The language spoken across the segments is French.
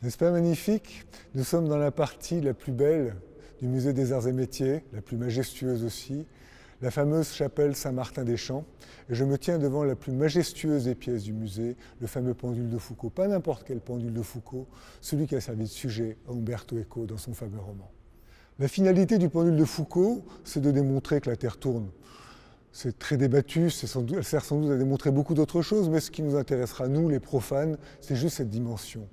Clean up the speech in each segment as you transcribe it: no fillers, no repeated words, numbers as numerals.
N'est-ce pas magnifique? Nous sommes dans la partie la plus belle du musée des Arts et Métiers, la plus majestueuse aussi, la fameuse chapelle Saint-Martin-des-Champs. Et je me tiens devant la plus majestueuse des pièces du musée, le fameux pendule de Foucault. Pas n'importe quel pendule de Foucault, celui qui a servi de sujet à Umberto Eco dans son fameux roman. La finalité du pendule de Foucault, c'est de démontrer que la Terre tourne. C'est très débattu, elle sert sans doute à démontrer beaucoup d'autres choses, mais ce qui nous intéressera, nous les profanes, c'est juste cette dimension.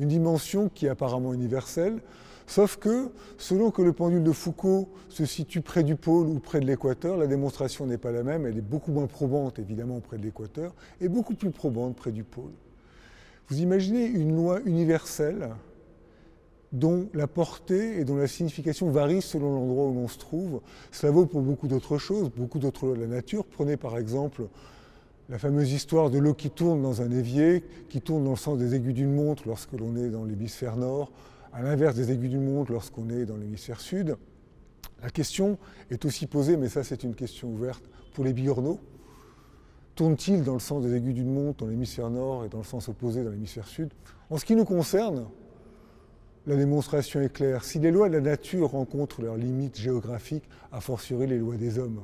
Une dimension qui est apparemment universelle, sauf que, selon que le pendule de Foucault se situe près du pôle ou près de l'équateur, la démonstration n'est pas la même, elle est beaucoup moins probante évidemment près de l'équateur, et beaucoup plus probante près du pôle. Vous imaginez une loi universelle dont la portée et dont la signification varie selon l'endroit où l'on se trouve. Cela vaut pour beaucoup d'autres choses, beaucoup d'autres lois de la nature. Prenez par exemple la fameuse histoire de l'eau qui tourne dans un évier, qui tourne dans le sens des aiguilles d'une montre lorsque l'on est dans l'hémisphère nord, à l'inverse des aiguilles d'une montre lorsqu'on est dans l'hémisphère sud. La question est aussi posée, mais ça c'est une question ouverte, pour les bigorneaux. Tourne-t-il dans le sens des aiguilles d'une montre dans l'hémisphère nord et dans le sens opposé dans l'hémisphère sud? En ce qui nous concerne, la démonstration est claire. Si les lois de la nature rencontrent leurs limites géographiques, a fortiori les lois des hommes.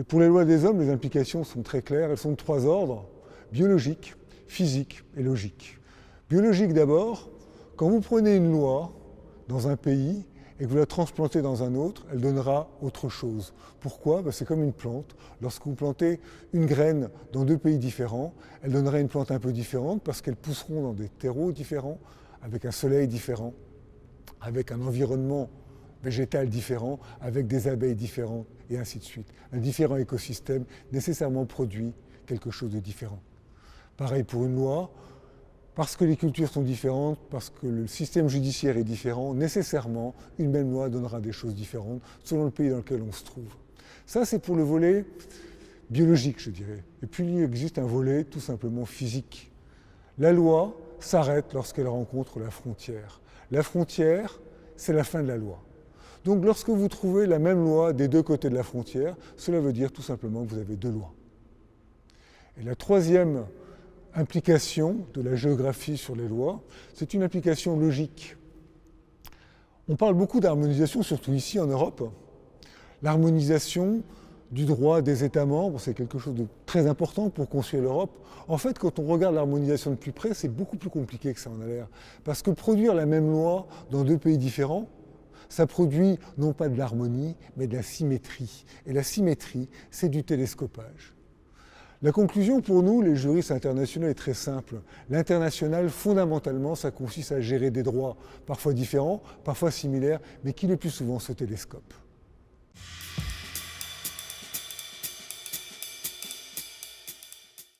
Pour les lois des hommes, les implications sont très claires. Elles sont de trois ordres, biologique, physique et logique. Biologique d'abord, quand vous prenez une loi dans un pays et que vous la transplantez dans un autre, elle donnera autre chose. Pourquoi? C'est comme une plante. Lorsque vous plantez une graine dans deux pays différents, elle donnera une plante un peu différente parce qu'elles pousseront dans des terreaux différents, avec un soleil différent, avec un environnement végétal différent, avec des abeilles différentes, et ainsi de suite. Un différent écosystème nécessairement produit quelque chose de différent. Pareil pour une loi, parce que les cultures sont différentes, parce que le système judiciaire est différent, nécessairement, une même loi donnera des choses différentes selon le pays dans lequel on se trouve. Ça, c'est pour le volet biologique, je dirais. Et puis, il existe un volet tout simplement physique. La loi s'arrête lorsqu'elle rencontre la frontière. La frontière, c'est la fin de la loi. Donc lorsque vous trouvez la même loi des deux côtés de la frontière, cela veut dire tout simplement que vous avez deux lois. Et la troisième implication de la géographie sur les lois, c'est une implication logique. On parle beaucoup d'harmonisation, surtout ici en Europe. L'harmonisation du droit des États membres, c'est quelque chose de très important pour construire l'Europe. En fait, quand on regarde l'harmonisation de plus près, c'est beaucoup plus compliqué que ça en a l'air. Parce que produire la même loi dans deux pays différents, ça produit non pas de l'harmonie, mais de la symétrie. Et la symétrie, c'est du télescopage. La conclusion pour nous, les juristes internationaux, est très simple. L'international, fondamentalement, ça consiste à gérer des droits parfois différents, parfois similaires, mais qui le plus souvent se télescopent.